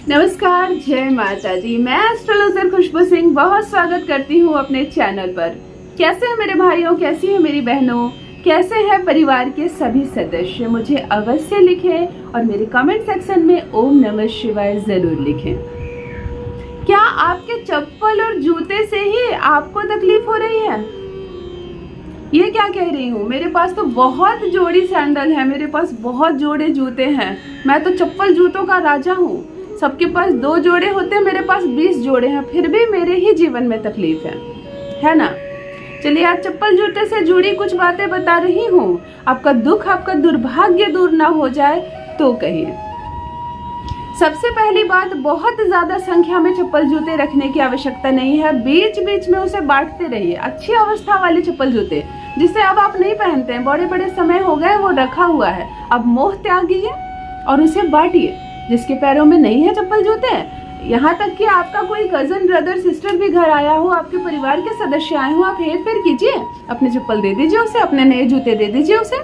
नमस्कार, जय माता दी। मैं एस्ट्रोलॉजर खुशबू सिंह बहुत स्वागत करती हूँ अपने चैनल पर। कैसे हैं मेरे भाइयों, कैसी हैं मेरी बहनों, कैसे हैं परिवार के सभी सदस्य, मुझे अवश्य लिखें और मेरे कमेंट सेक्शन में ओम नमः शिवाय जरूर लिखें। क्या आपके चप्पल और जूते से ही आपको तकलीफ हो रही है? ये क्या कह रही हूँ, मेरे पास तो बहुत जोड़ी सैंडल है, मेरे पास बहुत जोड़े जूते हैं। मैं तो चप्पल जूतों का राजा हूँ। सबके पास 2 जोड़े होते हैं, मेरे पास 20 जोड़े हैं, फिर भी मेरे ही जीवन में तकलीफ है ना। चलिए, आज चप्पल जूते से जुड़ी कुछ बातें बता रही हूँ। आपका दुख, आपका दुर्भाग्य दूर ना हो जाए तो कहिए। सबसे पहली बात, बहुत ज्यादा संख्या में चप्पल जूते रखने की आवश्यकता नहीं है। बीच बीच में उसे बांटते रहिए। अच्छी अवस्था वाले चप्पल जूते जिसे अब आप नहीं पहनते हैं, बड़े बड़े समय हो गए वो रखा हुआ है, अब मोह त्यागिए और उसे बांटिए। जिसके पैरों में नहीं है चप्पल जूते, यहाँ तक कि आपका कोई कजन, ब्रदर, सिस्टर भी घर आया हो, आपके परिवार के सदस्य आए हो, आप हेर फेर कीजिए, अपने चप्पल दे दीजिए उसे, अपने नए जूते दे दीजिए उसे।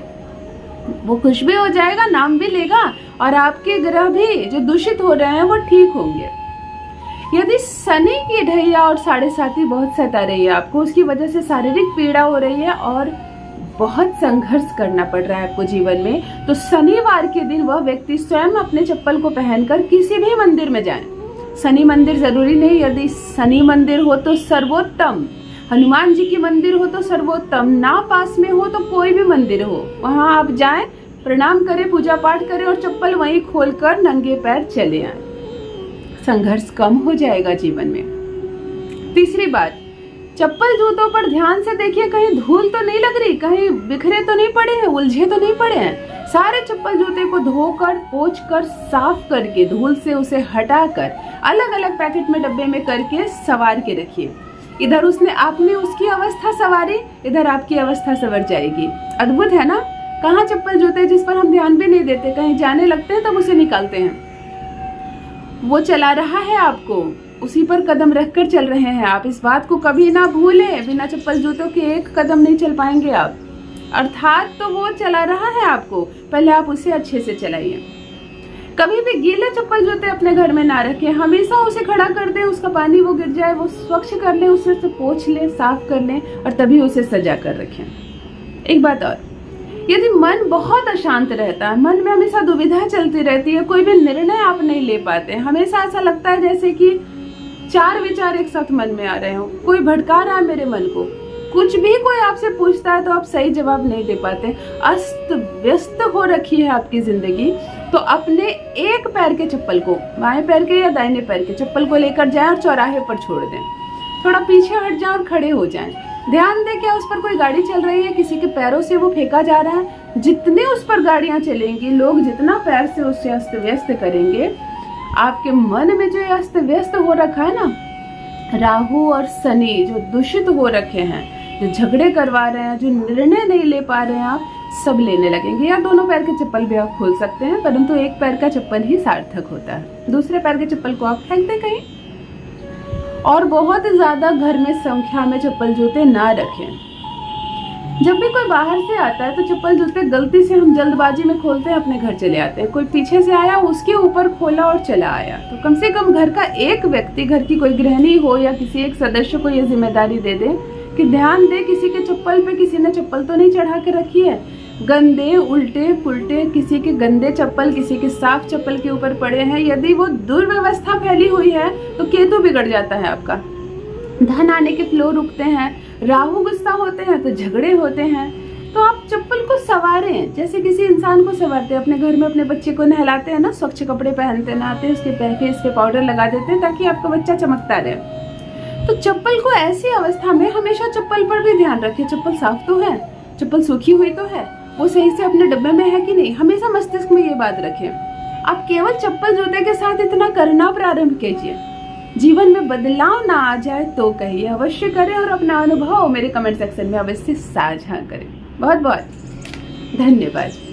वो खुश भी हो जाएगा, नाम भी लेगा और आपके ग्रह भी जो दूषित हो रहे हैं वो ठीक होंगे। यदि शनि की ढैया और 7.5 बहुत सता रही है आपको, उसकी वजह से शारीरिक पीड़ा हो रही है और बहुत संघर्ष करना पड़ रहा है आपको जीवन में, तो शनिवार के दिन वह व्यक्ति स्वयं अपने चप्पल को पहनकर किसी भी मंदिर में जाए। शनि मंदिर जरूरी नहीं, यदि शनि मंदिर हो तो सर्वोत्तम, हनुमान जी की मंदिर हो तो सर्वोत्तम, ना पास में हो तो कोई भी मंदिर हो, वहां आप जाएं, प्रणाम करें, पूजा पाठ करें और चप्पल वहीं खोलकर नंगे पैर चले आए। संघर्ष कम हो जाएगा जीवन में। तीसरी बात, चप्पल जूतों पर ध्यान से देखिए, कहीं धूल तो नहीं लग रही, कहीं बिखरे तो नहीं पड़े हैं, उलझे तो नहीं पड़े हैं। सारे चप्पल जूते को धोकर, पोंछकर, साफ करके, धूल से उसे हटाकर अलग अलग पैकेट में, डब्बे में करके संवार के रखिए। इधर उसने आपने उसकी अवस्था संवारी, इधर आपकी अवस्था संवर जाएगी। अद्भुत है ना। कहाँ चप्पल जूते जिस पर हम ध्यान भी नहीं देते, कहीं जाने लगते हैं तब उसे निकालते हैं। वो चला रहा है आपको, उसी पर कदम रखकर चल रहे हैं आप। इस बात को कभी ना भूलें, बिना चप्पल जूतों के एक कदम नहीं चल पाएंगे आप। अर्थात तो वो चला रहा है आपको, पहले आप उसे अच्छे से चलाइए। कभी भी गीले चप्पल जूते अपने घर में ना रखें, हमेशा उसे खड़ा कर दें, उसका पानी वो गिर जाए, वो स्वच्छ कर लें, उसे पोंछ लें, साफ कर लें और तभी उसे सजा कर रखें। एक बात और, यदि मन बहुत अशांत रहता है, मन में हमेशा दुविधा चलती रहती है, कोई भी निर्णय आप नहीं ले पाते, हमेशा ऐसा लगता है जैसे कि 4 विचार एक साथ मन में आ रहे हो, कोई भटका रहा है मेरे मन को, कुछ भी कोई आपसे पूछता है तो आप सही जवाब नहीं दे पाते, अस्त व्यस्त हो रखी है आपकी जिंदगी, तो अपने एक पैर के चप्पल को, बाएं पैर के या दाहिने पैर के चप्पल को लेकर जाएं और चौराहे पर छोड़ दें। थोड़ा पीछे हट जाएं और खड़े हो जाएं। ध्यान दें, क्या उस पर कोई गाड़ी चल रही है, किसी के पैरों से वो फेंका जा रहा है। जितने उस पर गाड़ियां चलेंगी, लोग जितना पैर से उससे अस्त व्यस्त करेंगे, आपके मन में जो अस्त व्यस्त हो रखा है ना, राहु और शनि जो दूषित हो रखे हैं, जो झगड़े करवा रहे हैं, जो निर्णय नहीं ले पा रहे हैं, आप सब लेने लगेंगे। या दोनों पैर के चप्पल भी आप खोल सकते हैं, परंतु एक पैर का चप्पल ही सार्थक होता है, दूसरे पैर के चप्पल को आप फेंक दें कहीं। और बहुत ज्यादा घर में संख्या में चप्पल जूते ना रखें। जब भी कोई बाहर से आता है तो चप्पल जूते गलती से हम जल्दबाजी में खोलते हैं, अपने घर चले आते हैं। कोई पीछे से आया, उसके ऊपर खोला और चला आया। तो कम से कम घर का एक व्यक्ति, घर की कोई गृहिणी हो या किसी एक सदस्य को यह जिम्मेदारी दे दे कि ध्यान दे, किसी के चप्पल पे किसी ने चप्पल तो नहीं चढ़ा के रखी है। गंदे, उल्टे पुल्टे, किसी के गंदे चप्पल किसी के साफ चप्पल के ऊपर पड़े हैं, यदि वो दुर्व्यवस्था फैली हुई है तो केतु बिगड़ जाता है आपका, धन आने के फ्लो रुकते हैं, राहु गुस्सा होते हैं तो झगड़े होते हैं। तो आप चप्पल को संवारें, जैसे किसी इंसान को संवारते हैं। अपने घर में अपने बच्चे को नहलाते हैं ना, स्वच्छ कपड़े पहनते नहाते, उसके पैर पे पाउडर लगा देते हैं ताकि आपका बच्चा चमकता रहे। तो चप्पल को ऐसी अवस्था में हमेशा चप्पल पर भी ध्यान रखें, चप्पल साफ तो है, चप्पल सूखी हुई तो है, वो सही से अपने डब्बे में है कि नहीं, हमेशा मस्तिष्क में ये बात रखें। आप केवल चप्पल जूते के साथ इतना करना प्रारंभ कीजिए, जीवन में बदलाव ना आ जाए तो कहिए, अवश्य करें और अपना अनुभव मेरे कमेंट सेक्शन में अवश्य साझा करें। बहुत बहुत धन्यवाद।